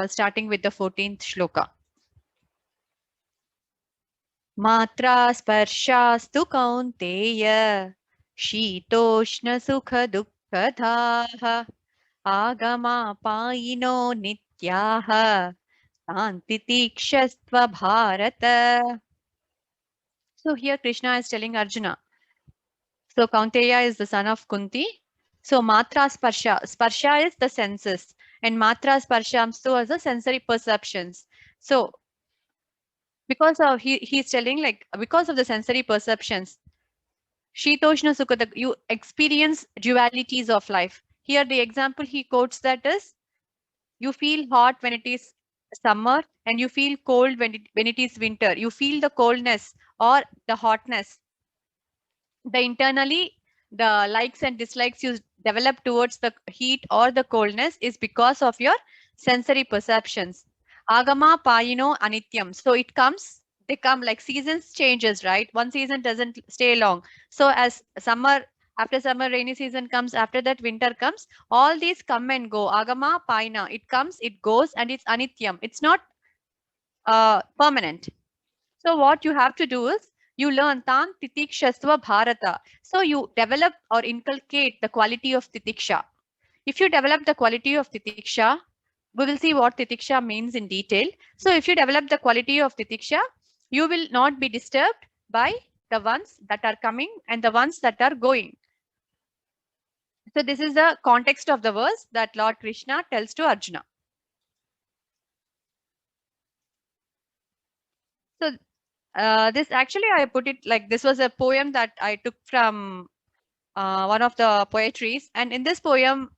starting with the 14th shloka. Matra sparshastu kaunteya shitoshna sukha dukkadhaha agama paino nityaha santitikshasva bharata. So here Krishna is telling Arjuna. So Kaunteya is the son of Kunti. So Matra Sparsha. Sparsha is the senses. And Matra Sparshamstu is the sensory perceptions. So because of he's telling like because of the sensory perceptions, Shitoshna Sukha, you experience dualities of life. Here the example he quotes that is you feel hot when it is summer and you feel cold when it is winter. You feel the coldness or the hotness. The internally the likes and dislikes you develop towards the heat or the coldness is because of your sensory perceptions. Agama payino anityam. So it comes, they come like seasons changes, right? One season doesn't stay long. So as summer, after summer, rainy season comes, after that winter comes, all these come and go. Agama paina. It comes, it goes, and it's anityam. It's not permanent. So what you have to do is you learn Tan Titikshasva Bharata. So you develop or inculcate the quality of Titiksha. If you develop the quality of Titiksha, we will see what Titiksha means in detail. So if you develop the quality of Titiksha, you will not be disturbed by the ones that are coming and the ones that are going. So this is the context of the verse that Lord Krishna tells to Arjuna. So this actually I put it like this was a poem that I took from one of the poetries. And in this poem,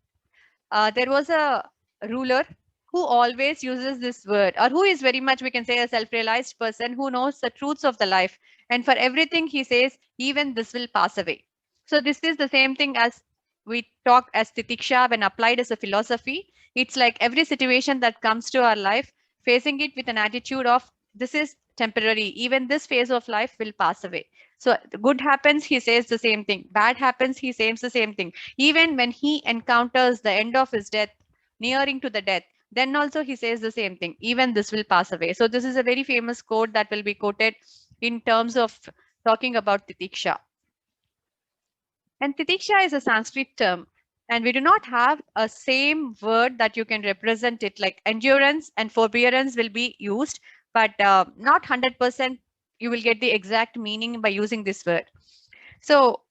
there was a ruler who always uses this word, or who is very much, we can say, a self-realized person who knows the truths of the life. And for everything he says, even this will pass away. So this is the same thing as we talk as Titiksha when applied as a philosophy. It's like every situation that comes to our life, facing it with an attitude of this is temporary. Even this phase of life will pass away. So good happens, he says the same thing. Bad happens, he says the same thing. Even when he encounters the end of his death, nearing to the death, then also he says the same thing. Even this will pass away. So this is a very famous quote that will be quoted in terms of talking about Titiksha. And Titiksha is a Sanskrit term, and we do not have a same word that you can represent it. Like endurance and forbearance will be used, but not 100% you will get the exact meaning by using this word. So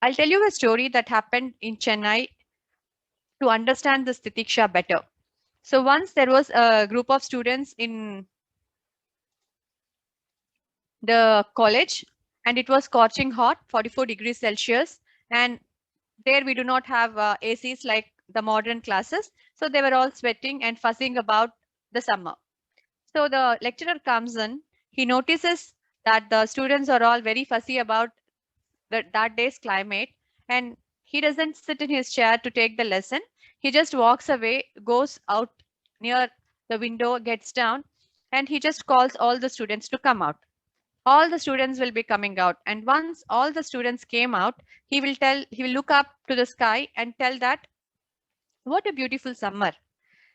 I'll tell you a story that happened in Chennai to understand this Titiksha better. So once there was a group of students in the college and it was scorching hot, 44 degrees Celsius. And there we do not have ACs like the modern classes. So they were all sweating and fussing about the summer. So the lecturer comes in, he notices that the students are all very fussy about that day's climate, and he doesn't sit in his chair to take the lesson. He just walks away, goes out near the window, gets down, and he just calls all the students to come out. All the students will be coming out, and once all the students came out, he will look up to the sky and tell that what a beautiful summer.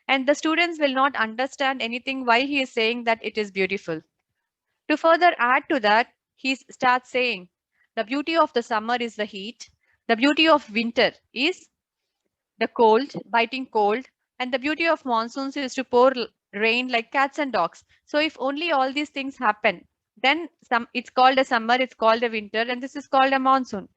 And the students will not understand anything why he is saying that it is beautiful. To further add to that, he starts saying, the beauty of the summer is the heat, the beauty of winter is the cold, biting cold, and the beauty of monsoons is to pour rain like cats and dogs. So if only all these things happen, then it's called a summer, it's called a winter, and this is called a monsoon.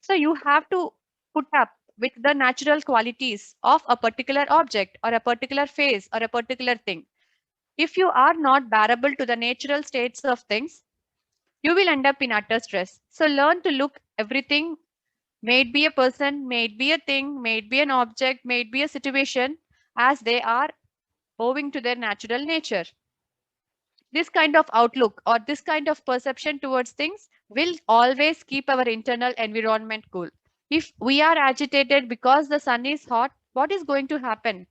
So you have to put up with the natural qualities of a particular object or a particular phase or a particular thing. If you are not bearable to the natural states of things, you will end up in utter stress. So learn to look everything, may it be a person, may it be a thing, may it be an object, may it be a situation, as they are owing to their natural nature. This kind of outlook or this kind of perception towards things will always keep our internal environment cool. If we are agitated because the sun is hot, what is going to happen?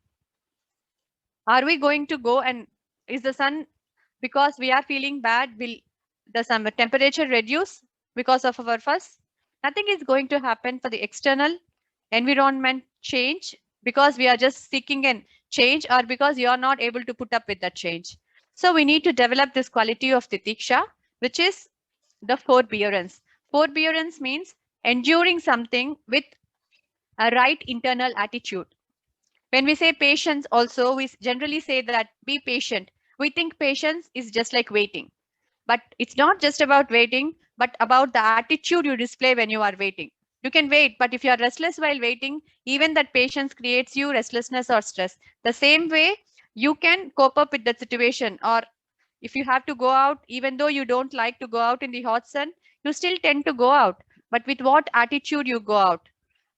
Are we going to go and is the sun, because we are feeling bad, will the summer temperature reduce because of our fuss? Nothing is going to happen for the external environment change. because we are just seeking a change or because you are not able to put up with that change. So we need to develop this quality of titiksha, which is the forbearance. Forbearance means enduring something with a right internal attitude. When we say patience also, we generally say that be patient. We think patience is just like waiting. But it's not just about waiting, but about the attitude you display when you are waiting. You can wait, but if you are restless while waiting, even that patience creates you restlessness or stress. The same way, you can cope up with that situation. Or if you have to go out, even though you don't like to go out in the hot sun, you still tend to go out. But with what attitude you go out?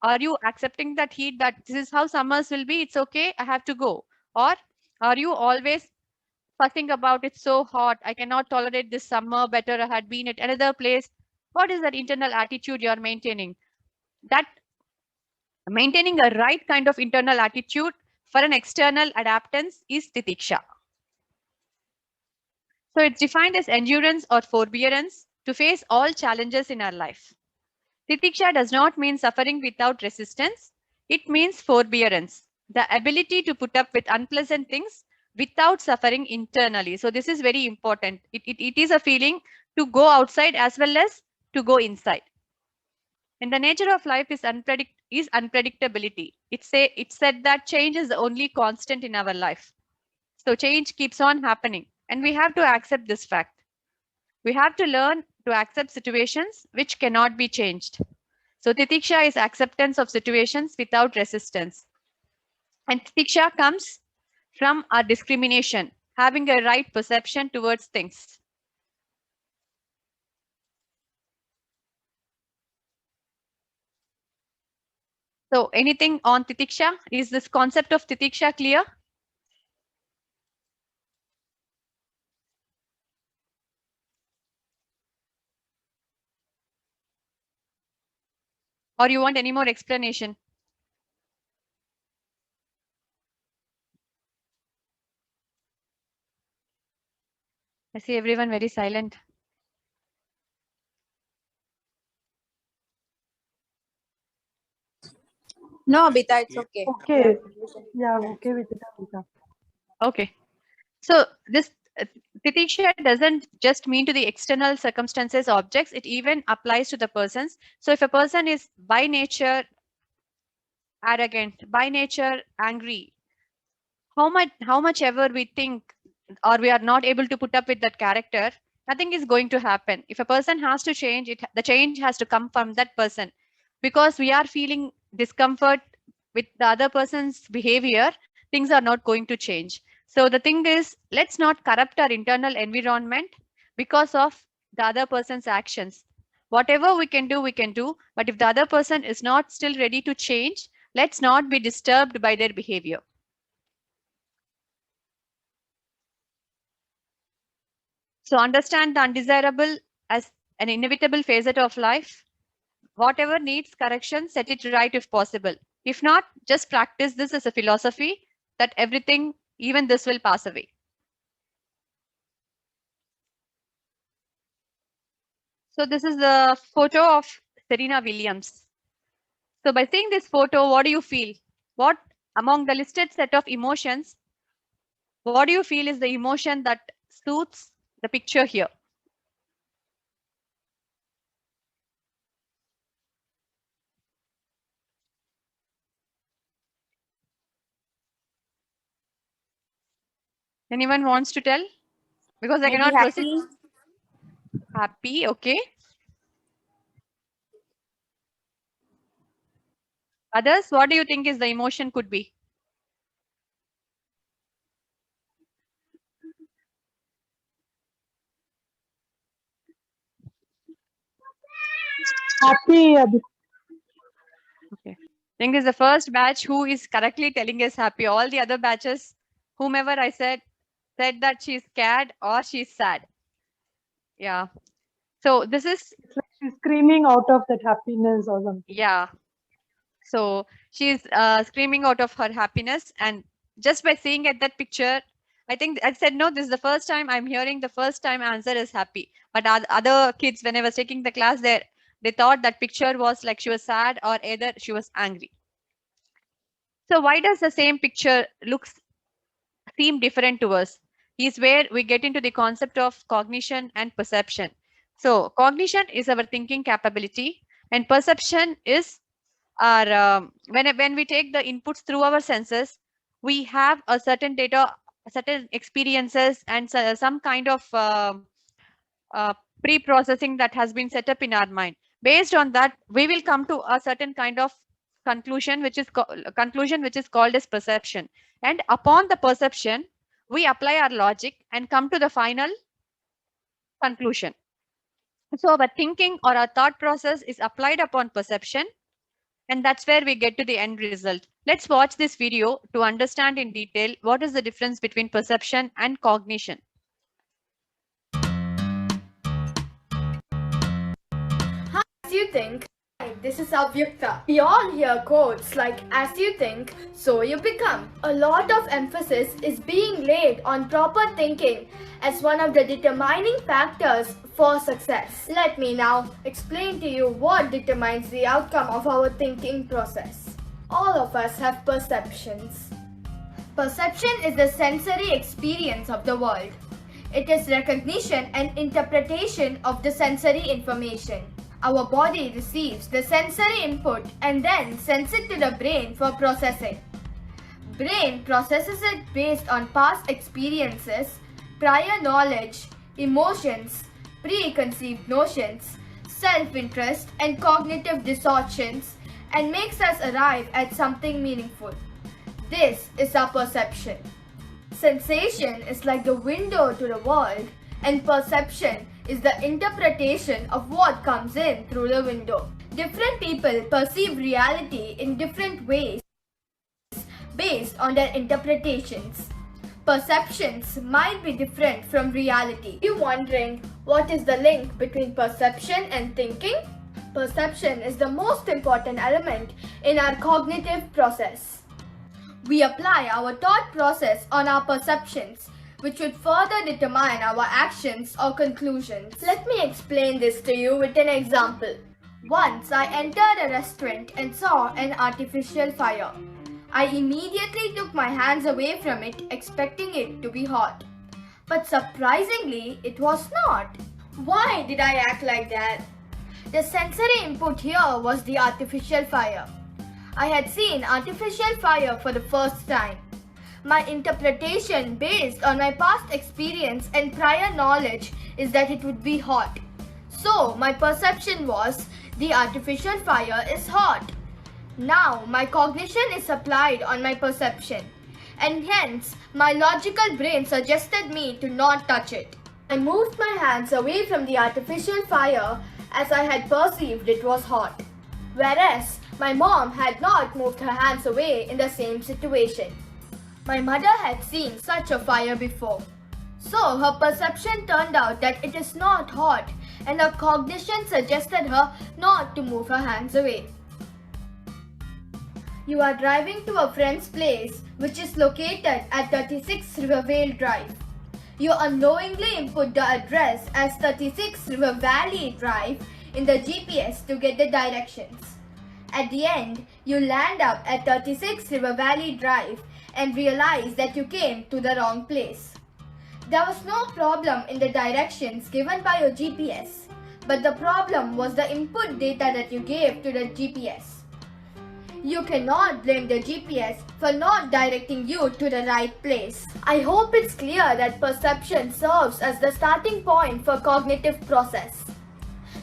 Are you accepting that heat, that this is how summers will be? It's okay, I have to go. Or are you always fussing about it's so hot, I cannot tolerate this summer, better I had been at another place? What is that internal attitude you're maintaining? That maintaining a right kind of internal attitude for an external adaptance is titiksha. So it's defined as endurance or forbearance to face all challenges in our life. Titiksha does not mean suffering without resistance. It means forbearance, the ability to put up with unpleasant things without suffering internally. So this is very important. It is a feeling to go outside as well as to go inside. And the nature of life is unpredictability. It's said that change is the only constant in our life. So change keeps on happening, and we have to accept this fact. We have to learn to accept situations which cannot be changed. So titiksha is acceptance of situations without resistance. And titiksha comes from our discrimination, having a right perception towards things. So anything on titiksha? Is this concept of titiksha clear? Or you want any more explanation? I see everyone very silent. No, Abita, it's okay. Okay. Yeah, I'm okay with it, Amrita. Okay. So this titiksha doesn't just mean to the external circumstances, objects, it even applies to the persons. So if a person is by nature arrogant, by nature angry, how much ever we think or we are not able to put up with that character, nothing is going to happen. If a person has to change, the change has to come from that person, because we are feeling discomfort with the other person's behavior. Things are not going to change. So the thing is, let's not corrupt our internal environment because of the other person's actions. Whatever we can do, we can do, but if the other person is not still ready to change, let's not be disturbed by their behavior. So understand the undesirable as an inevitable facet of life. Whatever needs correction, set it right if possible. If not, just practice this as a philosophy that everything, even this, will pass away. So this is the photo of Serena Williams. So by seeing this photo, what do you feel? What among the listed set of emotions, what do you feel is the emotion that suits the picture here? Anyone wants to tell? Because I Maybe cannot proceed. happy. Happy, okay. Others, what do you think is the emotion could be? Happy, Okay. I think this is the first batch who is correctly telling us happy. All the other batches, whomever I said that she's scared or she's sad. Yeah. So this is, it's like she's screaming out of that happiness or something. yeah. So she's screaming out of her happiness. And just by seeing at that picture, I think I said, no, this is the first time I'm hearing the first time answer is happy. But other kids, when I was taking the class there, they thought that picture was like she was sad or either she was angry. So why does the same picture seem different to us? Is where we get into the concept of cognition and perception. So cognition is our thinking capability, and perception is our when we take the inputs through our senses, we have a certain data, certain experiences, and some kind of pre-processing that has been set up in our mind. Based on that, we will come to a certain kind of conclusion, which is called as perception. And upon the perception, we apply our logic and come to the final conclusion. So our thinking or our thought process is applied upon perception, and that's where we get to the end result. Let's watch this video to understand in detail what is the difference between perception and cognition. As you think. Hi, this is Avyakta. We all hear quotes like, as you think, so you become. A lot of emphasis is being laid on proper thinking as one of the determining factors for success. Let me now explain to you what determines the outcome of our thinking process. All of us have perceptions. Perception is the sensory experience of the world. It is recognition and interpretation of the sensory information. Our body receives the sensory input and then sends it to the brain for processing. Brain processes it based on past experiences, prior knowledge, emotions, preconceived notions, self-interest, and cognitive distortions, and makes us arrive at something meaningful. This is our perception. Sensation is like the window to the world, and perception is the interpretation of what comes in through the window. Different people perceive reality in different ways based on their interpretations. Perceptions might be different from reality. You're wondering what is the link between perception and thinking? Perception is the most important element in our cognitive process. We apply our thought process on our perceptions, which would further determine our actions or conclusions. Let me explain this to you with an example. Once I entered a restaurant and saw an artificial fire. I immediately took my hands away from it, expecting it to be hot. But surprisingly, it was not. Why did I act like that? The sensory input here was the artificial fire. I had seen artificial fire for the first time. My interpretation based on my past experience and prior knowledge is that it would be hot. So my perception was the artificial fire is hot. Now my cognition is applied on my perception, and hence my logical brain suggested me to not touch it. I moved my hands away from the artificial fire as I had perceived it was hot, whereas my mom had not moved her hands away in the same situation. My mother had seen such a fire before. So her perception turned out that it is not hot, and her cognition suggested her not to move her hands away. You are driving to a friend's place which is located at 36 Rivervale Drive. You unknowingly input the address as 36 River Valley Drive in the GPS to get the directions. At the end, you land up at 36 River Valley Drive and realize that you came to the wrong place. There was no problem in the directions given by your GPS, but the problem was the input data that you gave to the GPS. You cannot blame the GPS for not directing you to the right place. I hope it's clear that perception serves as the starting point for cognitive process.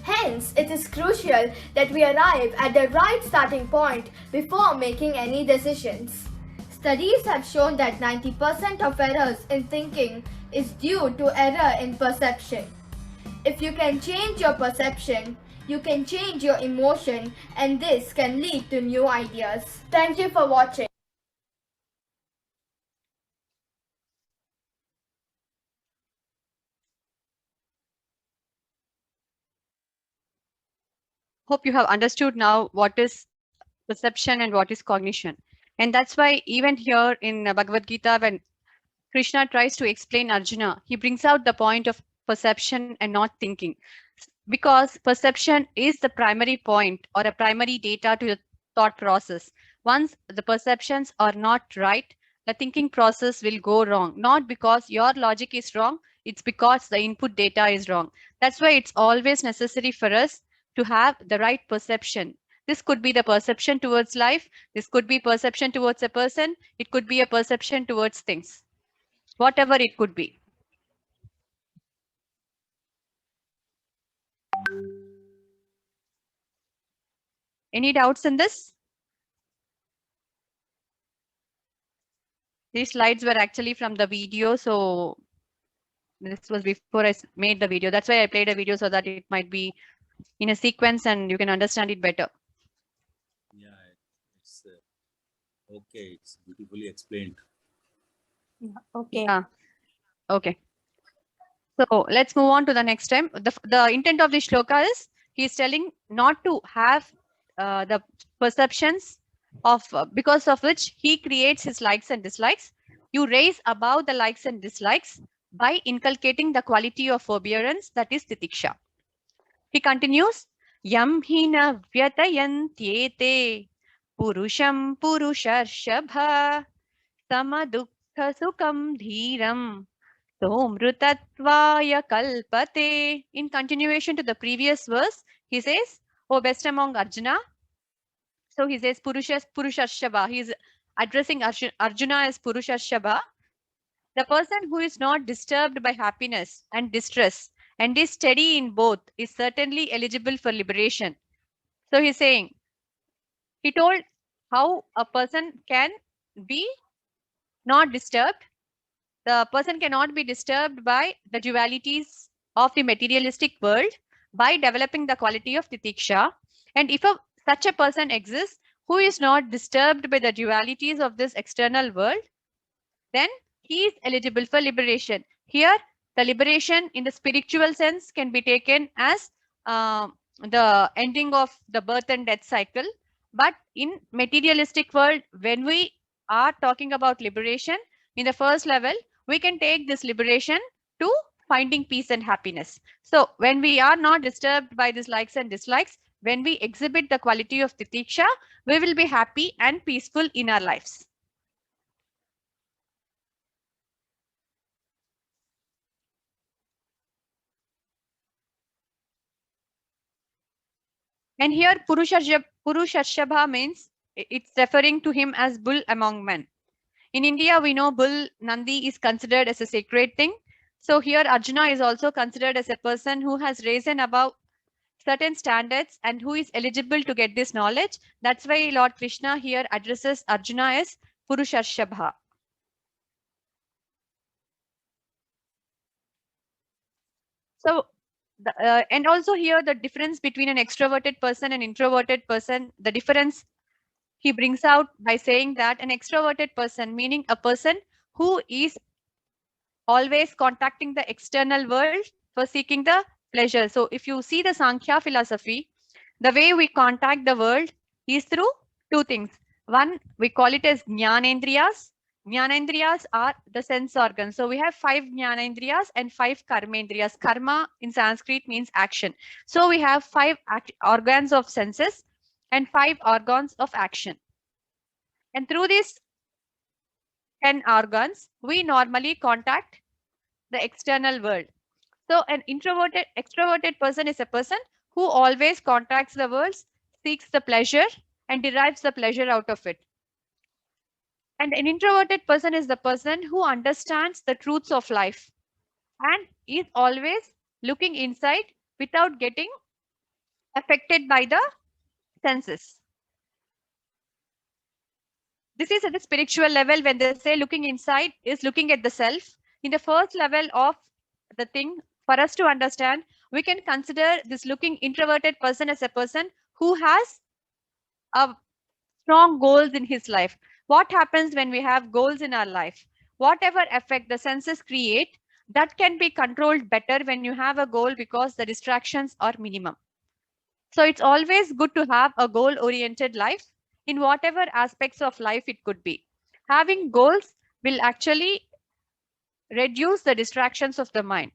Hence, it is crucial that we arrive at the right starting point before making any decisions. Studies have shown that 90% of errors in thinking is due to error in perception. If you can change your perception, you can change your emotion, and this can lead to new ideas. Thank you for watching. Hope you have understood now what is perception and what is cognition. And that's why even here in Bhagavad Gita, when Krishna tries to explain Arjuna, he brings out the point of perception and not thinking, because perception is the primary point or a primary data to the thought process. Once the perceptions are not right, the thinking process will go wrong. Not because your logic is wrong, it's because the input data is wrong. That's why it's always necessary for us to have the right perception. This could be the perception towards life. This could be perception towards a person. It could be a perception towards things. Whatever it could be. Any doubts in this? These slides were actually from the video, so this was before I made the video. That's why I played a video so that it might be in a sequence and you can understand it better. Yeah, it's okay. It's beautifully explained. Okay. Okay. So let's move on to the next time. The intent of the shloka is he's telling not to have the perceptions of because of which he creates his likes and dislikes. You raise above the likes and dislikes by inculcating the quality of forbearance, that is titiksha. He continues, Yam hina vyatayantyete purusham purusharshabha samadukha sukam dhiram somrutattvaya kalpate. In continuation to the previous verse, he says, O best among Arjuna. So he says Purushashabha. He is addressing Arjuna as Purushashabha. The person who is not disturbed by happiness and distress and is steady in both is certainly eligible for liberation. So he's saying, he told how a person can be not disturbed. The person cannot be disturbed by the dualities of the materialistic world by developing the quality of titiksha. And if such a person exists who is not disturbed by the dualities of this external world, then he is eligible for liberation. Here, the liberation in the spiritual sense can be taken as the ending of the birth and death cycle. But in materialistic world, when we are talking about liberation, in the first level, we can take this liberation to finding peace and happiness. So when we are not disturbed by these likes and dislikes, when we exhibit the quality of titiksha, we will be happy and peaceful in our lives. And here Purushashabha means it's referring to him as bull among men. In India, we know bull Nandi is considered as a sacred thing. So here Arjuna is also considered as a person who has risen above certain standards and who is eligible to get this knowledge. That's why Lord Krishna here addresses Arjuna as Purushashabha. So, and also here the difference between an extroverted person and introverted person, the difference he brings out by saying that an extroverted person, meaning a person who is always contacting the external world for seeking the pleasure. So if you see the Sankhya philosophy, the way we contact the world is through two things. One, we call it as Jnanendriyas. Jnanendriyas are the sense organs. So we have 5 Jnanendriyas and 5 Karmendriyas. Karma in Sanskrit means action. So we have 5 organs of senses and 5 organs of action. And through these 10 organs, we normally contact the external world. So an extroverted person is a person who always contacts the world, seeks the pleasure and derives the pleasure out of it. And an introverted person is the person who understands the truths of life and is always looking inside without getting affected by the senses. This is at the spiritual level. When they say looking inside is looking at the self. In the first level of the thing, for us to understand, we can consider this looking introverted person as a person who has a strong goals in his life. What happens when we have goals in our life? Whatever effect the senses create, that can be controlled better when you have a goal because the distractions are minimum. So it's always good to have a goal-oriented life in whatever aspects of life it could be. Having goals will actually reduce the distractions of the mind.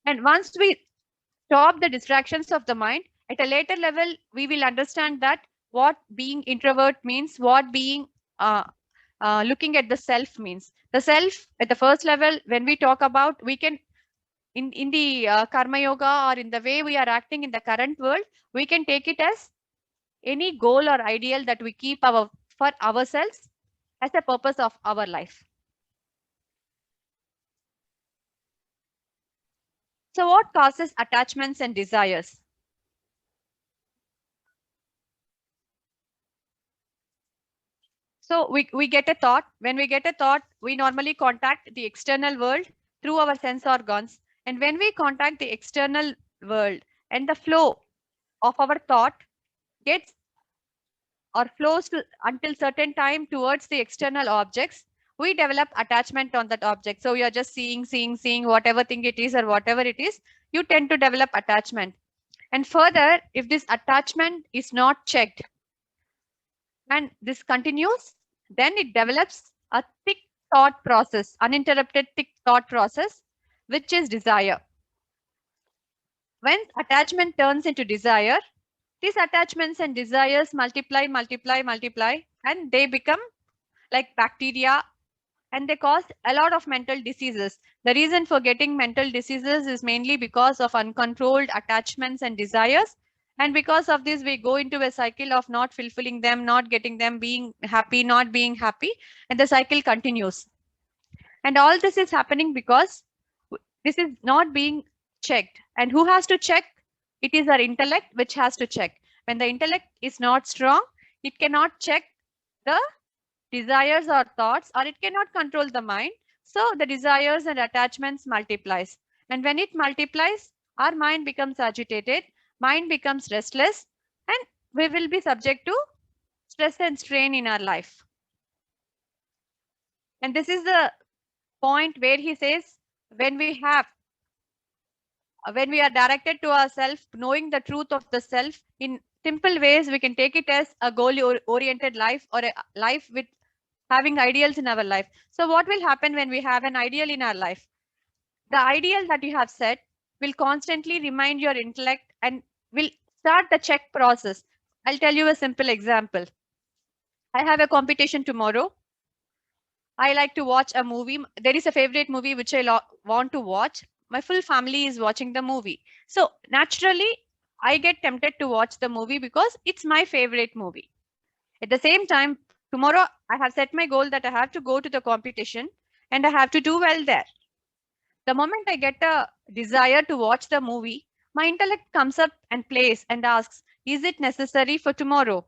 And once we stop the distractions of the mind, at a later level, we will understand that what being introvert means, what being looking at the self means. The self at the first level, when we talk about, we can in the karma yoga or in the way we are acting in the current world, we can take it as any goal or ideal that we keep for ourselves as a purpose of our life. So what causes attachments and desires? So we get a thought. When we get a thought, we normally contact the external world through our sense organs. And when we contact the external world and the flow of our thought gets or flows to, until certain time towards the external objects, we develop attachment on that object. So we are just seeing whatever thing it is or whatever it is, you tend to develop attachment. And further, if this attachment is not checked and this continues, then it develops a thick thought process, uninterrupted thick thought process, which is desire. When attachment turns into desire, these attachments and desires multiply, and they become like bacteria, and they cause a lot of mental diseases. The reason for getting mental diseases is mainly because of uncontrolled attachments and desires. And because of this, we go into a cycle of not fulfilling them, not getting them, being happy, not being happy, and the cycle continues. And all this is happening because this is not being checked. And who has to check? It is our intellect which has to check. When the intellect is not strong, it cannot check the desires or thoughts, or it cannot control the mind. So the desires and attachments multiplies. And when it multiplies, our mind becomes agitated, mind becomes restless, and we will be subject to stress and strain in our life. And this is the point where he says, when we are directed to ourselves, knowing the truth of the self in simple ways, we can take it as a goal-oriented life or a life with having ideals in our life. So what will happen when we have an ideal in our life? The ideal that you have set will constantly remind your intellect and will start the check process. I'll tell you a simple example. I have a competition tomorrow. I like to watch a movie. There is a favorite movie which I want to watch. My full family is watching the movie. So naturally, I get tempted to watch the movie because it's my favorite movie. At the same time, tomorrow I have set my goal that I have to go to the competition and I have to do well there. The moment I get a desire to watch the movie, my intellect comes up and plays and asks, is it necessary for tomorrow?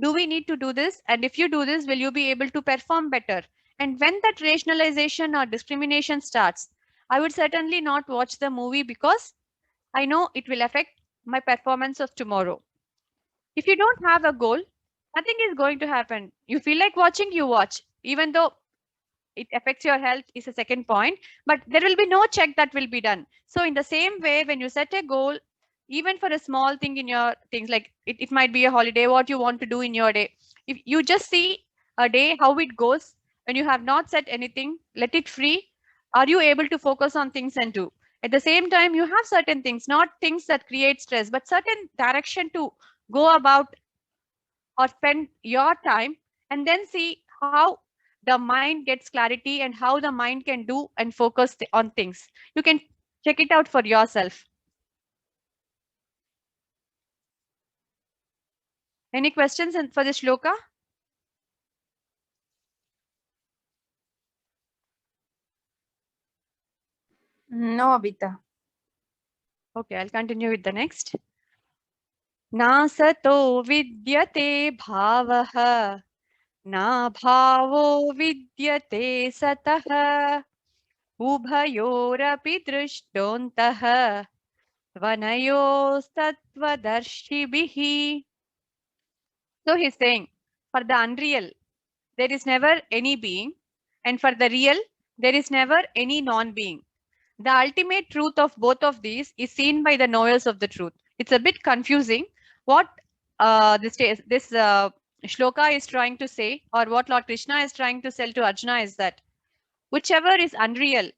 Do we need to do this? And if you do this, will you be able to perform better? And when that rationalization or discrimination starts, I would certainly not watch the movie because I know it will affect my performance of tomorrow. If you don't have a goal, nothing is going to happen. You feel like watching, you watch, even though it affects your health is a second point, but there will be no check that will be done. So in the same way, when you set a goal, even for a small thing in your things, like it might be a holiday, what you want to do in your day. If you just see a day, how it goes, when you have not set anything, let it free. Are you able to focus on things and do? At the same time, you have certain things, not things that create stress, but certain direction to go about or spend your time, and then see how the mind gets clarity and how the mind can do and focus on things. You can check it out for yourself. Any questions for this shloka? No, Abhita. Okay, I'll continue with the next. Nasato vidyate bhavah, na bhavo vidyate satah, ubhayorapi drishtontah, vanayostatvadarshibhihi. So he's saying, for the unreal, there is never any being, and for the real, there is never any non-being. The ultimate truth of both of these is seen by the knowers of the truth. It's a bit confusing what this shloka is trying to say, or what Lord Krishna is trying to sell to Arjuna, is that whichever is unreal,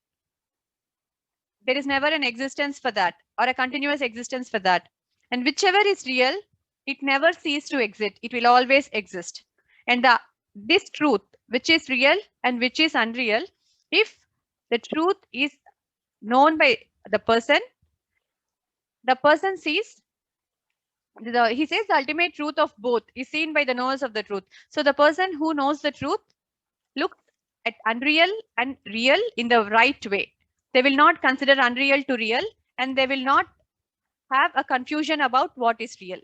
there is never an existence for that or a continuous existence for that. And whichever is real, It never ceases to exist. It will always exist. And this truth, which is real and which is unreal, if the truth is known by the person sees he says the ultimate truth of both is seen by the knowers of the truth. So the person who knows the truth looks at unreal and real in the right way. They will not consider unreal to real, and they will not have a confusion about what is real.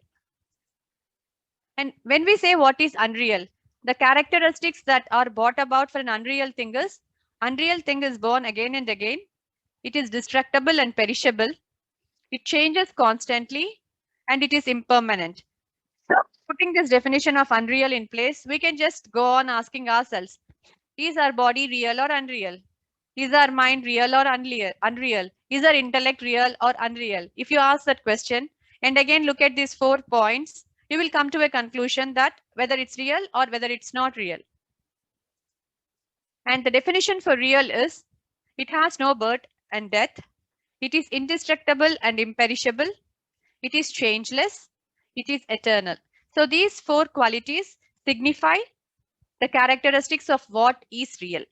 And when we say what is unreal, the characteristics that are brought about for an unreal thing is born again and again. It is destructible and perishable. It changes constantly, and it is impermanent. So, putting this definition of unreal in place, we can just go on asking ourselves, is our body real or unreal? Is our mind real or unreal? Is our intellect real or unreal? If you ask that question, and again look at these 4 points, you will come to a conclusion that whether it's real or whether it's not real. And the definition for real is, it has no birth and death. It is indestructible and imperishable. It is changeless. It is eternal. So these 4 qualities signify the characteristics of what is real.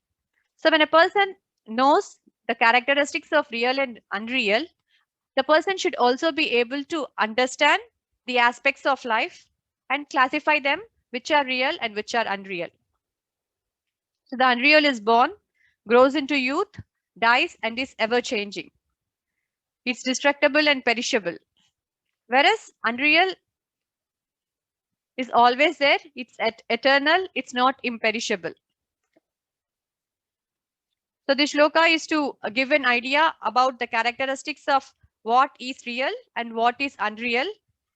So when a person knows the characteristics of real and unreal, the person should also be able to understand the aspects of life and classify them, which are real and which are unreal. So the unreal is born, grows into youth, dies, and is ever changing. It's destructible and perishable. Whereas unreal is always there, it's eternal, it's not imperishable. So this shloka is to give an idea about the characteristics of what is real and what is unreal.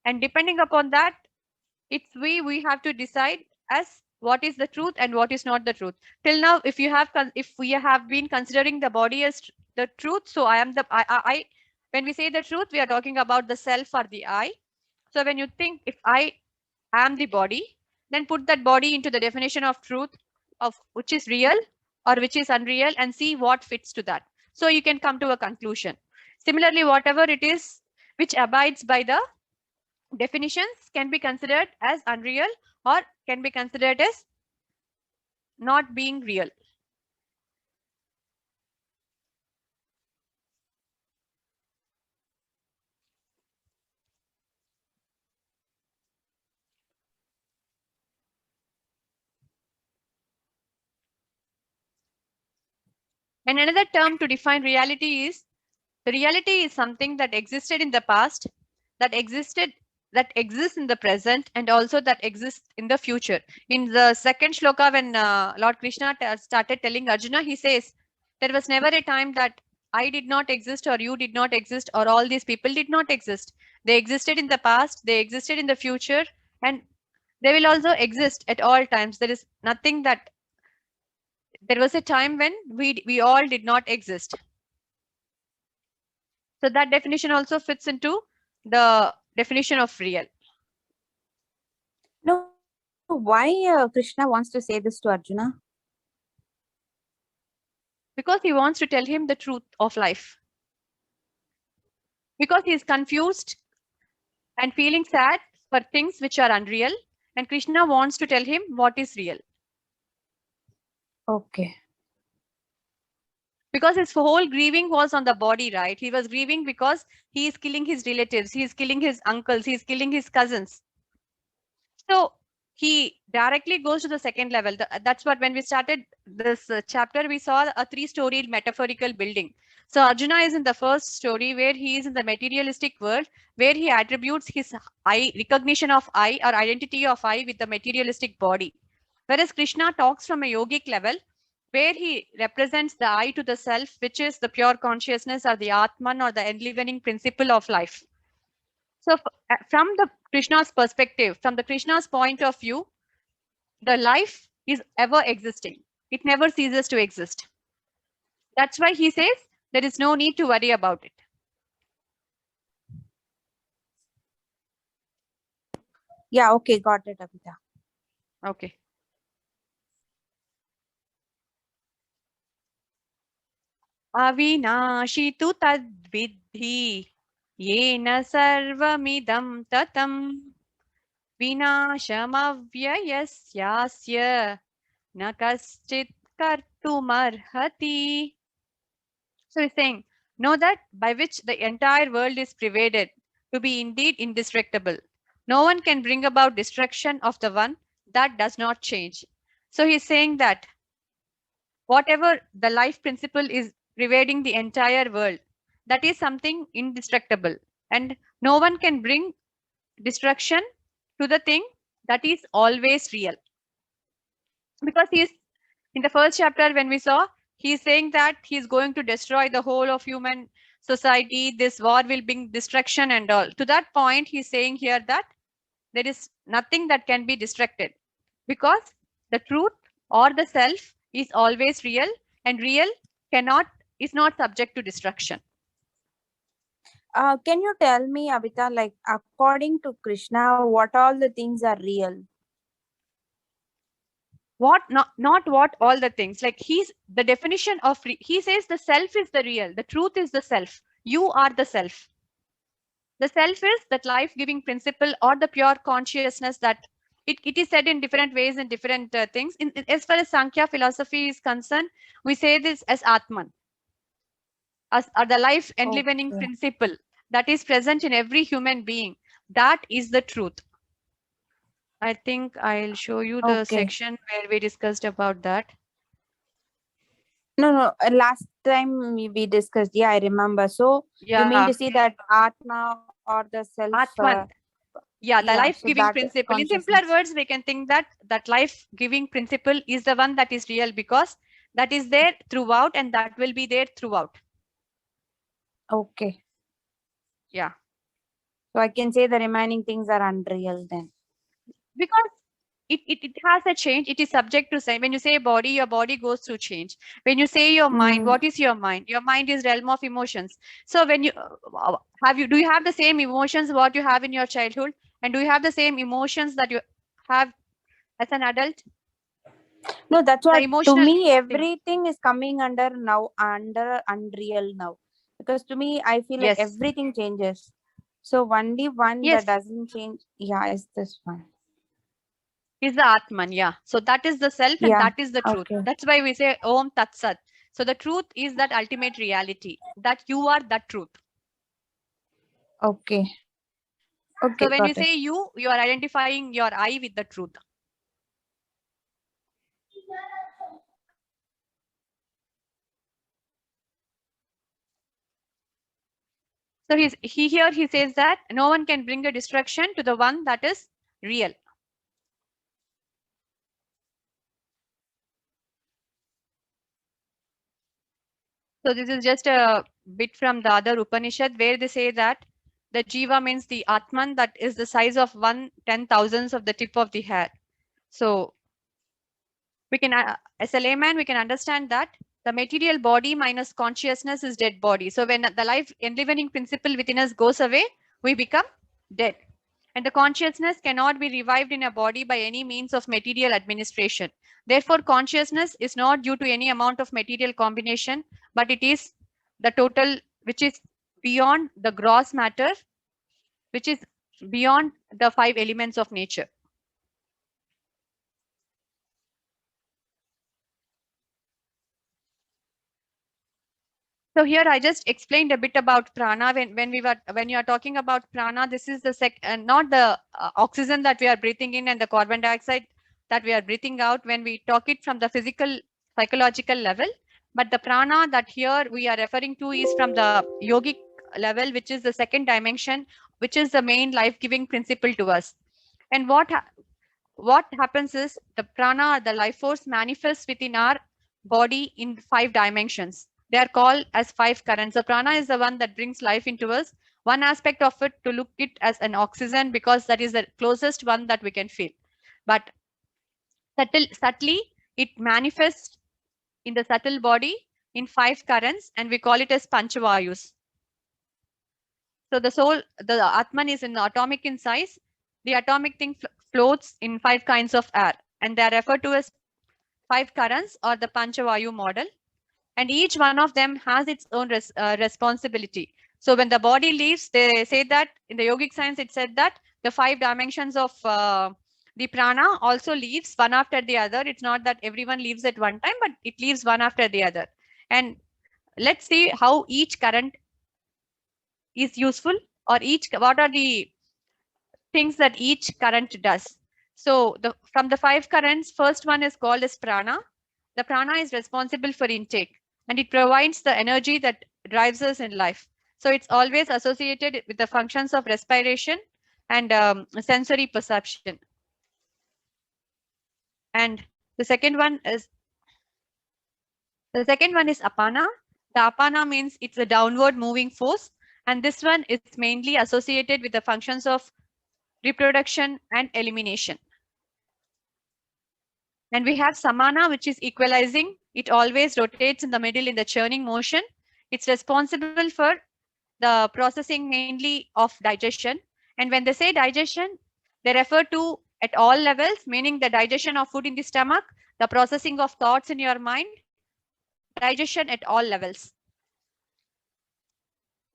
And depending upon that, it's we have to decide as what is the truth and what is not the truth. Till now, if we have been considering the body as the truth, so I am the I. When we say the truth, we are talking about the self or the I. So when you think if I am the body, then put that body into the definition of truth of which is real or which is unreal and see what fits to that. So you can come to a conclusion. Similarly, whatever it is which abides by the definitions can be considered as unreal or can be considered as not being real. And another term to define reality is, the reality is something that existed in the past, that exists in the present, and also that exists in the future. In the second shloka, when Lord Krishna started telling Arjuna, he says, there was never a time that I did not exist or you did not exist or all these people did not exist. They existed in the past, they existed in the future, and they will also exist at all times. There is nothing that there was a time when we all did not exist. So that definition also fits into the definition of real. No, why Krishna wants to say this to Arjuna? Because he wants to tell him the truth of life. Because he is confused and feeling sad for things which are unreal, and Krishna wants to tell him what is real. Okay. Because his whole grieving was on the body, right? He was grieving because he is killing his relatives, he is killing his uncles, he is killing his cousins. So he directly goes to the second level. That's what, when we started this chapter, we saw a 3-story metaphorical building. So Arjuna is in the first story where he is in the materialistic world, where he attributes his recognition of I or identity of I with the materialistic body. Whereas Krishna talks from a yogic level, where he represents the I to the self, which is the pure consciousness or the Atman or the enlivening principle of life. So from the Krishna's perspective, from the Krishna's point of view, the life is ever existing. It never ceases to exist. That's why he says there is no need to worry about it. Yeah, okay, got it, Abhita. Okay. Avinashi tu tad vidhi yena sarvamidam tatam vinashamavyayasyasya na kaschit kartumarhati. So he's saying, know that by which the entire world is pervaded, to be indeed indestructible. No one can bring about destruction of the one that does not change. So he's saying that whatever the life principle is pervading the entire world, that is something indestructible. And no one can bring destruction to the thing that is always real. Because he's in the first chapter, when we saw, he's saying that he's going to destroy the whole of human society. This war will bring destruction and all. To that point, he's saying here that there is nothing that can be destructed because the truth or the self is always real, and real is not subject to destruction. Can you tell me, Abhita, like according to Krishna, what all the things are real? What not what all the things, like he's the definition of he says the self is the real, the truth is the self, you are the self. The self is that life-giving principle or the pure consciousness that it is said in different ways in different things. As far as Sankhya philosophy is concerned, we say this as Atman, as the life enlivening Okay. principle that is present in every human being. That is the truth. I think I'll show you the Okay. section where we discussed about that. No, last time we discussed, yeah, I remember. So you mean Yeah, to say that Atma or the self, Atman. Yeah, the yeah, so life-giving that is principle. In simpler consciousness. words, we can think that that life-giving principle is the one that is real because that is there throughout and that will be there throughout. Okay. Yeah, So I can say the remaining things are unreal then. because it has a change. It is subject to change. When you say body, your body goes through change. When you say your mind, what is your mind? Your mind is realm of emotions. So when you do you have the same emotions what you have in your childhood, and do you have the same emotions that you have as an adult? No, that's The what to emotional me thing. everything is coming under unreal now. Because to me, I feel like Yes. everything changes. So only one Yes. that doesn't change, yeah, is this one. Is the Atman, yeah. So that is the self and Yeah, that is the truth. okay. That's why we say Om Tat Sat. So the truth is that ultimate reality, that you are that truth. Okay. Okay, So when you got it. say you are identifying your I with the truth. So he says that no one can bring a destruction to the one that is real. So this is just a bit from the other Upanishad where they say that the Jiva means the Atman, that is the size of 1/10,000th of the tip of the hair. So we can, as a layman, we can understand that the material body minus consciousness is dead body. So when the life enlivening principle within us goes away, we become dead. And the consciousness cannot be revived in a body by any means of material administration. Therefore, consciousness is not due to any amount of material combination, but it is the total, which is beyond the gross matter, which is beyond the 5 elements of nature. So here I just explained a bit about prana. When you are talking about prana, this is the not the oxygen that we are breathing in and the carbon dioxide that we are breathing out when we talk it from the physical psychological level. But the prana that here we are referring to is from the yogic level, which is the second dimension, which is the main life-giving principle to us. And what happens is the prana, the life force, manifests within our body in 5 dimensions. They are called as 5 currents. The prana is the one that brings life into us. One aspect of it to look it as an oxygen because that is the closest one that we can feel. But subtly, it manifests in the subtle body in 5 currents, and we call it as panchavayus. So the soul, the Atman is in the atomic in size. The atomic thing floats in 5 kinds of air, and they are referred to as 5 currents or the Panchavayu model. And each one of them has its own responsibility. So when the body leaves, they say that in the yogic science, it said that the 5 dimensions of the prana also leaves one after the other. It's not that everyone leaves at one time, but it leaves one after the other. And let's see how each current is useful, or what are the things that each current does. So from the 5 currents, first one is called as prana. The prana is responsible for intake, and it provides the energy that drives us in life. So it's always associated with the functions of respiration and sensory perception. And the second one is apana. The apana means it's a downward moving force, and this one is mainly associated with the functions of reproduction and elimination. And we have samana, which is equalizing. It always rotates in the middle in the churning motion. It's responsible for the processing mainly of digestion. And when they say digestion, they refer to at all levels, meaning the digestion of food in the stomach, the processing of thoughts in your mind, digestion at all levels.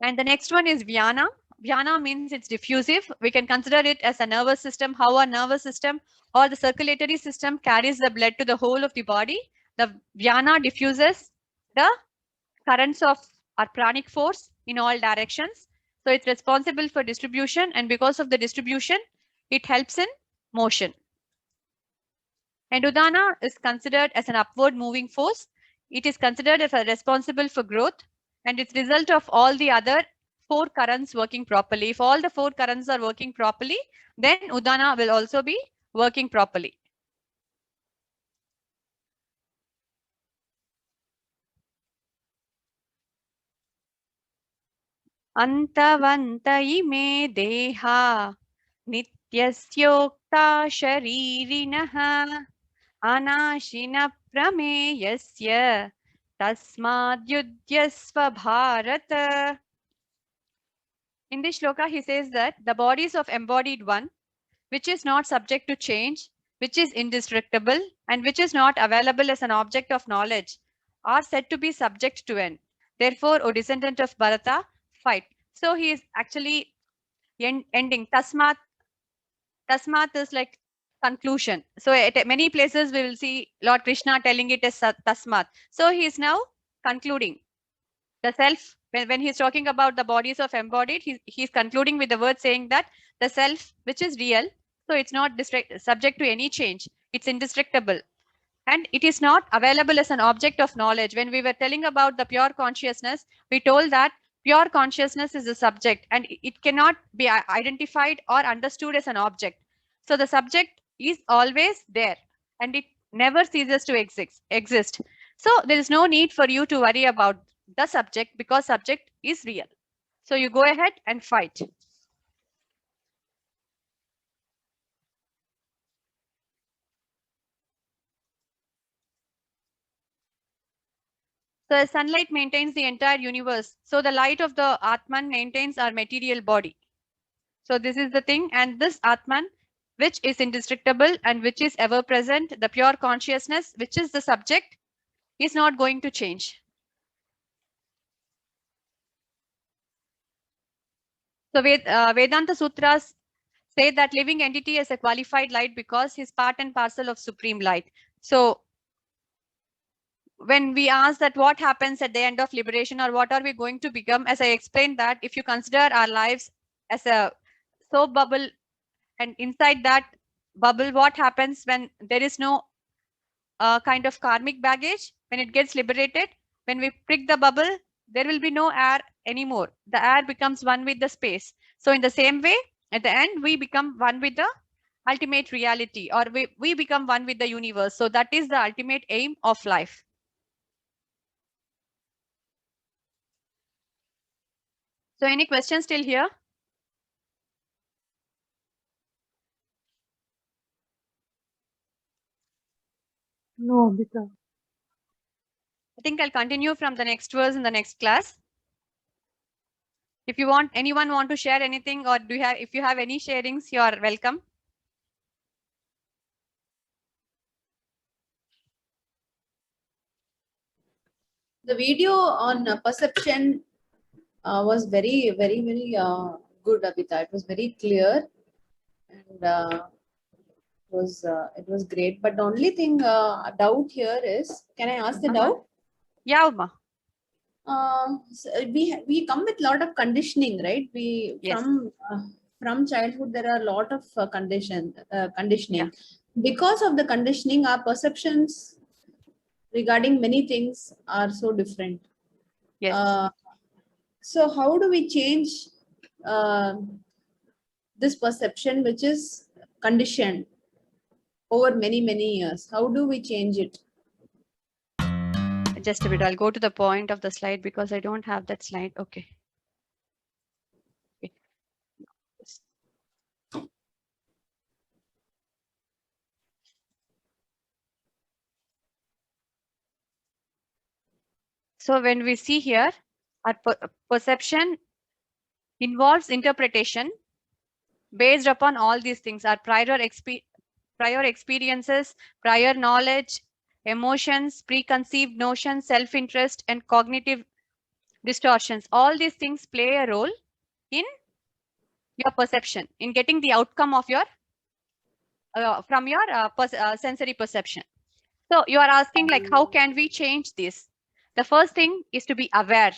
And the next one is Vyana. Vyana means it's diffusive. We can consider it as a nervous system, how a nervous system or the circulatory system carries the blood to the whole of the body. The Vyana diffuses the currents of our pranic force in all directions. So it's responsible for distribution, and because of the distribution, it helps in motion. And Udana is considered as an upward moving force. It is considered as responsible for growth, and it's result of all the other 4 currents working properly. If all the 4 currents are working properly, then Udana will also be working properly. Antavanta ime deha nityasyokta sharirinaha anashina prameyasya tasmadyudyasva bharata. In this shloka, he says that the bodies of embodied one, which is not subject to change, which is indestructible, and which is not available as an object of knowledge, are said to be subject to end. Therefore, O descendant of Bharata, fight. So he is actually ending. Tasmat is like conclusion. So at many places we will see Lord Krishna telling it as Tasmat. So he is now concluding. The self, when he's talking about the bodies of embodied, he's concluding with the word saying that the self, which is real, so it's not subject to any change. It's indestructible. And it is not available as an object of knowledge. When we were telling about the pure consciousness, we told that pure consciousness is a subject and it cannot be identified or understood as an object. So the subject is always there and it never ceases to exist. So there is no need for you to worry about the subject because subject is real. So you go ahead and fight. So the sunlight maintains the entire universe. So the light of the Atman maintains our material body. So this is the thing, and this Atman, which is indestructible and which is ever present, the pure consciousness, which is the subject, is not going to change. So Vedanta Sutras say that living entity is a qualified light because he's part and parcel of supreme light. So when we ask that what happens at the end of liberation or what are we going to become, as I explained that if you consider our lives as a soap bubble and inside that bubble, what happens when there is no kind of karmic baggage, when it gets liberated, when we prick the bubble, there will be no air anymore. The air becomes one with the space. So in the same way, at the end, we become one with the ultimate reality, or we become one with the universe. So that is the ultimate aim of life. So any questions still here? No, Abhita. I think I'll continue from the next verse in the next class. If you want, anyone want to share anything, or if you have any sharings, you are welcome. The video on perception was very good, Abhita. It was very clear. and it was great. But the only thing doubt here is, can I ask the doubt? Yeah, Uma. So we come with a lot of conditioning, right? We Yes. from childhood there are a lot of conditioning. Because of the conditioning, our perceptions regarding many things are so different. Yes. So how do we change this perception which is conditioned over many years? How do we change it? Just a bit. I'll go to the point of the slide because I don't have that slide. Okay. So when we see here, our perception involves interpretation based upon all these things, our prior experiences, prior knowledge, emotions, preconceived notions, self-interest, and cognitive distortions. All these things play a role in your perception, in getting the outcome of your from your sensory perception. So you are asking like, how can we change this? The first thing is to be aware,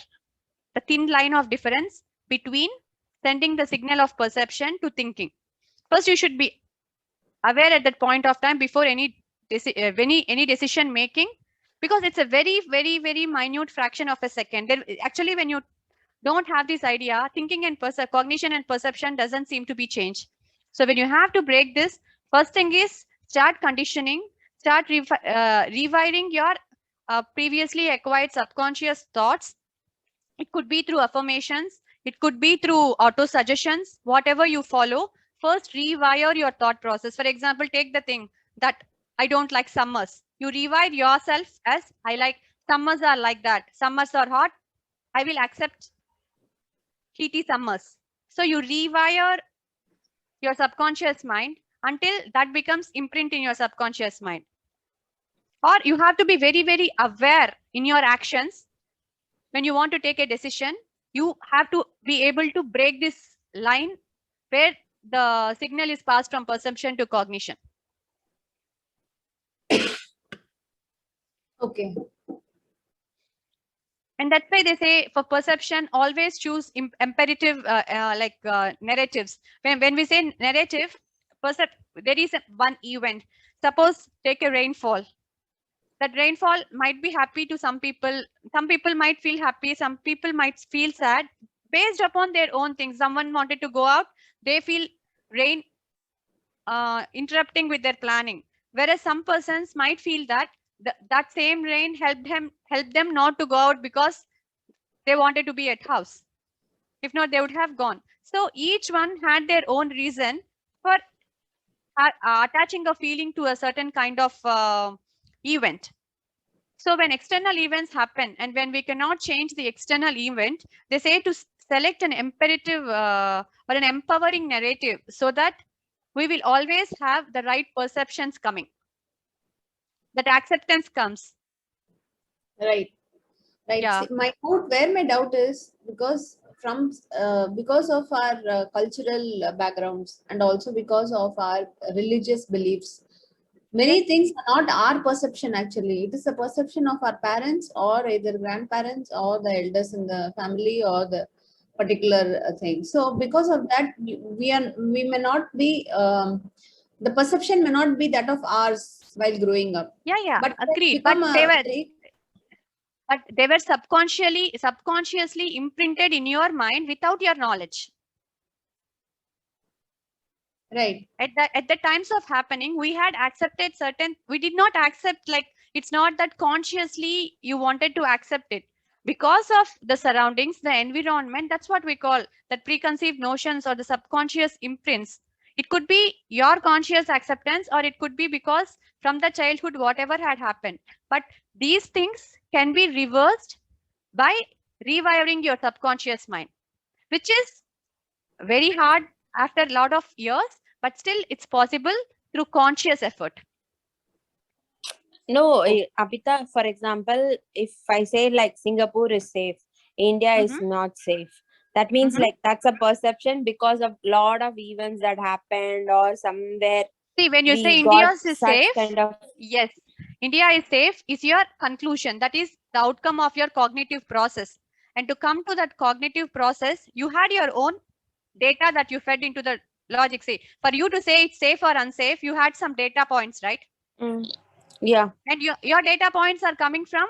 the thin line of difference between sending the signal of perception to thinking. First, you should be aware at that point of time before any decision making, because it's a very minute fraction of a second. Actually, when you don't have this idea, thinking and cognition and perception doesn't seem to be changed. So when you have to break this, first thing is start conditioning, start rewiring your previously acquired subconscious thoughts. It could be through affirmations, it could be through auto suggestions, whatever you follow. First, rewire your thought process. For example, take the thing that I don't like summers. You rewire yourself as I like summers are like that. Summers are hot. I will accept heaty summers. So you rewire your subconscious mind until that becomes imprint in your subconscious mind. Or you have to be very aware in your actions. When you want to take a decision, you have to be able to break this line where the signal is passed from perception to cognition. Okay. And that's why they say for perception, always choose imperative narratives. When we say narrative, there is one event. Suppose take a rainfall. That rainfall might be happy to some people. Some people might feel happy. Some people might feel sad based upon their own things. Someone wanted to go out. They feel rain interrupting with their planning. Whereas some persons might feel that that same rain helped them not to go out because they wanted to be at house. If not, they would have gone. So each one had their own reason for attaching a feeling to a certain kind of event. So when external events happen and when we cannot change the external event, they say to select an imperative or an empowering narrative so that we will always have the right perceptions coming. That acceptance comes. Right. Yeah. See, where my doubt is because of our cultural backgrounds and also because of our religious beliefs, many things are not our perception actually. It is the perception of our parents or either grandparents or the elders in the family or the particular thing. So because of that, we may not be the perception may not be that of ours while growing up. Yeah, but agreed. But they were subconsciously imprinted in your mind without your knowledge. Right. At the times of happening, we had accepted we did not accept, like, it's not that consciously you wanted to accept it. Because of the surroundings, the environment, that's what we call that preconceived notions or the subconscious imprints. It could be your conscious acceptance or it could be because from the childhood, whatever had happened. But these things can be reversed by rewiring your subconscious mind, which is very hard after a lot of years, but still it's possible through conscious effort. No, Abhita, for example, if I say like Singapore is safe, India is not safe, That means Mhm. like that's a perception because of lot of events that happened or somewhere See, when you say we India got is such safe, kind of. yes, India is safe is your conclusion. That is the outcome of your cognitive process. And to come to that cognitive process, you had your own data that you fed into the logic. See, for you to say it's safe or unsafe, you had some data points, right? Yeah. And your data points are coming from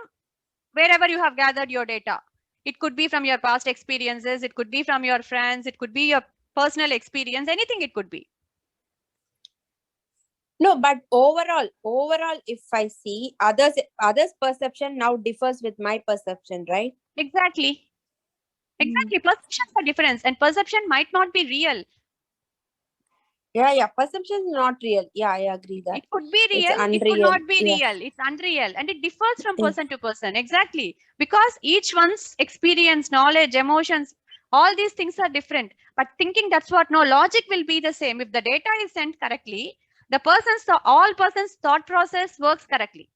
wherever you have gathered your data. It could be from your past experiences, it could be from your friends, it could be your personal experience, anything it could be. No, but overall, if I see others' perception now differs with my perception, right? Exactly. Exactly. Perceptions are different and perception might not be real. Yeah. Perception is not real. Yeah, I agree that. It could be It's real, it could unreal. not be Yeah. real. It's unreal. And it differs from Yeah. person to person. Exactly. Because each one's experience, knowledge, emotions, all these things are different. But thinking that's what, no, logic will be the same. If the data is sent correctly, all persons' thought process works correctly.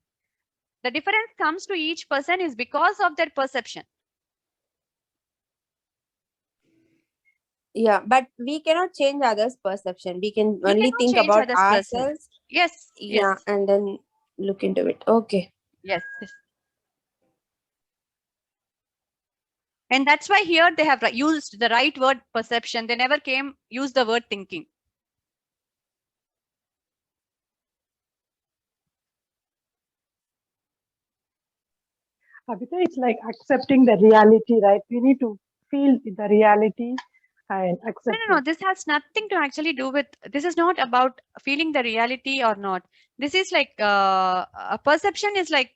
The difference comes to each person is because of their perception. Yeah, but we cannot change others' perception. We can We only cannot think change about others' person. ourselves. Yes. Yeah, Yes. and then look into it. Okay. Yes. Yes. And that's why here they have used the right word perception. They never use the word thinking. Abhita, it's like accepting the reality, right? We need to feel the reality and accept No. it. This has nothing to actually do with, this is not about feeling the reality or not. This is like, a perception is like,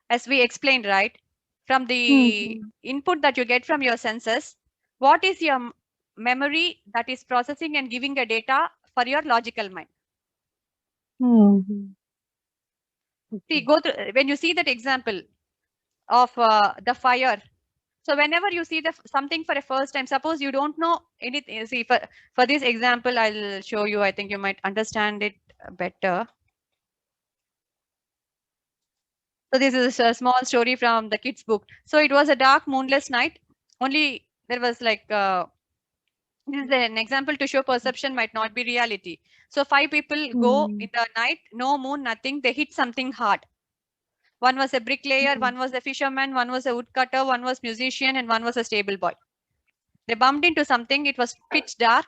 as we explained, right? From the input that you get from your senses, what is your memory that is processing and giving the data for your logical mind? See, go through, when you see that example of the fire. So whenever you see something for a first time, suppose you don't know anything. See, for this example, I'll show you. I think you might understand it better. So this is a small story from the kids' book. So it was a dark, moonless night. Only there was like, this is an example to show perception might not be reality. So 5 people go in the night, no moon, nothing. They hit something hard. One was a bricklayer, one was a fisherman, one was a woodcutter, one was musician, and one was a stable boy. They bumped into something. It was pitch dark.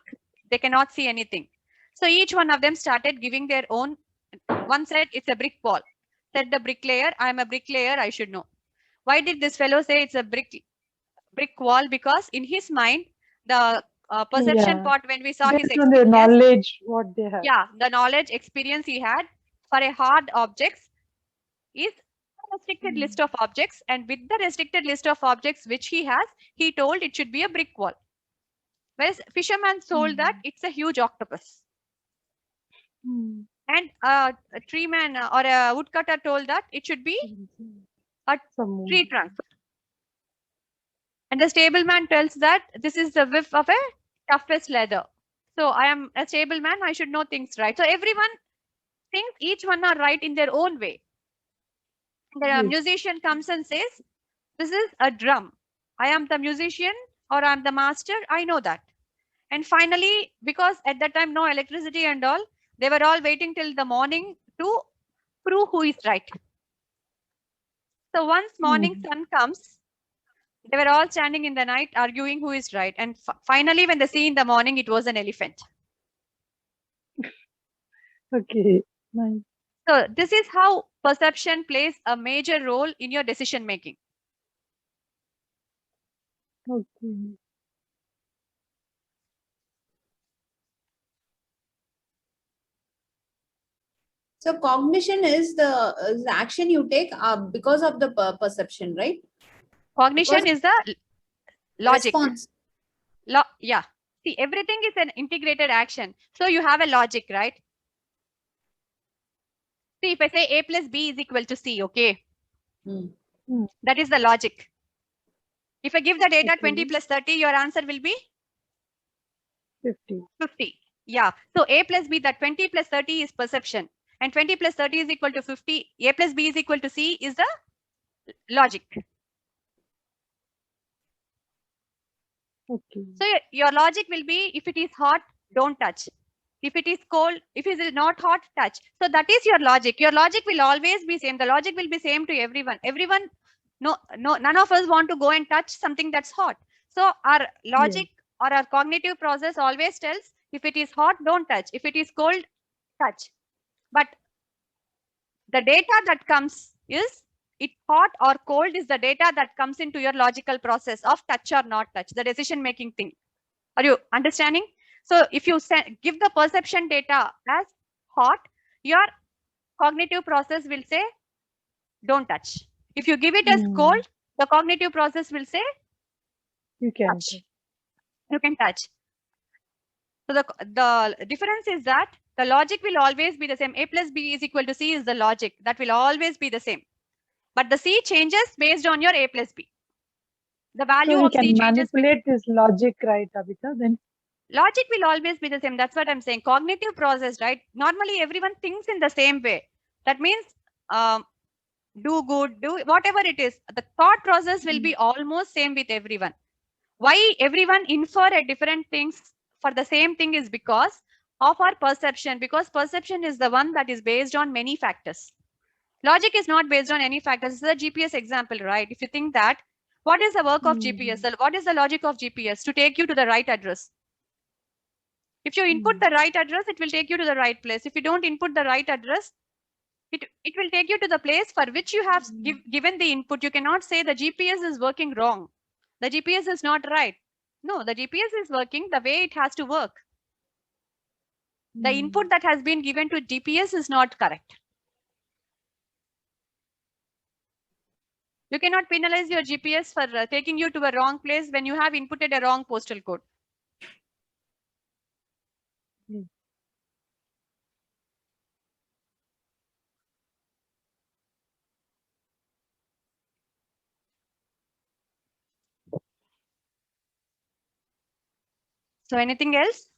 They cannot see anything. So each one of them started giving their own. One said it's a brick wall. Said the bricklayer, I am a bricklayer, I should know. Why did this fellow say it's a brick wall? Because in his mind, the perception part, when we saw his Based on their experience, knowledge, what they have. yeah, the knowledge experience he had for a hard objects is a restricted list of objects, and with the restricted list of objects which he has, he told it should be a brick wall. Whereas fisherman told that it's a huge octopus. And a tree man or a woodcutter told that it should be a tree trunk. And the stableman tells that this is the whiff of a toughest leather. So I am a stableman, I should know things right. So everyone thinks each one are right in their own way. The musician comes and says, this is a drum. I am the musician or I am the master. I know that. And finally, because at that time, no electricity and all, they were all waiting till the morning to prove who is right. So once morning sun comes, they were all standing in the night arguing who is right. And finally, when they see in the morning, it was an elephant. Okay, nice. So this is how perception plays a major role in your decision making. Okay. So cognition is the action you take because of the perception, right? Cognition Because is the logic. response. Yeah. See, everything is an integrated action. So you have a logic, right? See, if I say A plus B is equal to C, okay? That is the logic. If I give the data 20 plus 30, your answer will be 50. Yeah. So A plus B, that 20 plus 30 is perception. And 20 plus 30 is equal to 50. A plus B is equal to C is the logic. Okay. So your logic will be, if it is hot, don't touch. If it is cold, if it is not hot, touch. So that is your logic. Your logic will always be same. The logic will be same to everyone. Everyone, none of us want to go and touch something that's hot. So our logic or our cognitive process always tells, if it is hot, don't touch. If it is cold, touch. But the data that comes is, it hot or cold is the data that comes into your logical process of touch or not touch, the decision making thing. Are you understanding? So if you give the perception data as hot, your cognitive process will say don't touch. If you give it as cold, the cognitive process will say You can. touch. You can touch. So the difference is that the logic will always be the same. A plus B is equal to C is the logic. That will always be the same. But the C changes based on your A plus B. The value So we of C can changes. manipulate this logic, right, Abhita? Then Logic will always be the same. That's what I'm saying. Cognitive process, right? Normally, everyone thinks in the same way. That means do good, do whatever it is. The thought process will be almost same with everyone. Why everyone infer at different things for the same thing is because of our perception. Because perception is the one that is based on many factors. Logic is not based on any factors. This is a GPS example, right? If you think that, what is the work of GPS? What is the logic of GPS? To take you to the right address. If you input the right address, it will take you to the right place. If you don't input the right address, it will take you to the place for which you have given the input. You cannot say the GPS is working wrong. The GPS is not right. No, the GPS is working the way it has to work. The input that has been given to GPS is not correct. You cannot penalize your GPS for taking you to a wrong place when you have inputted a wrong postal code. So anything else?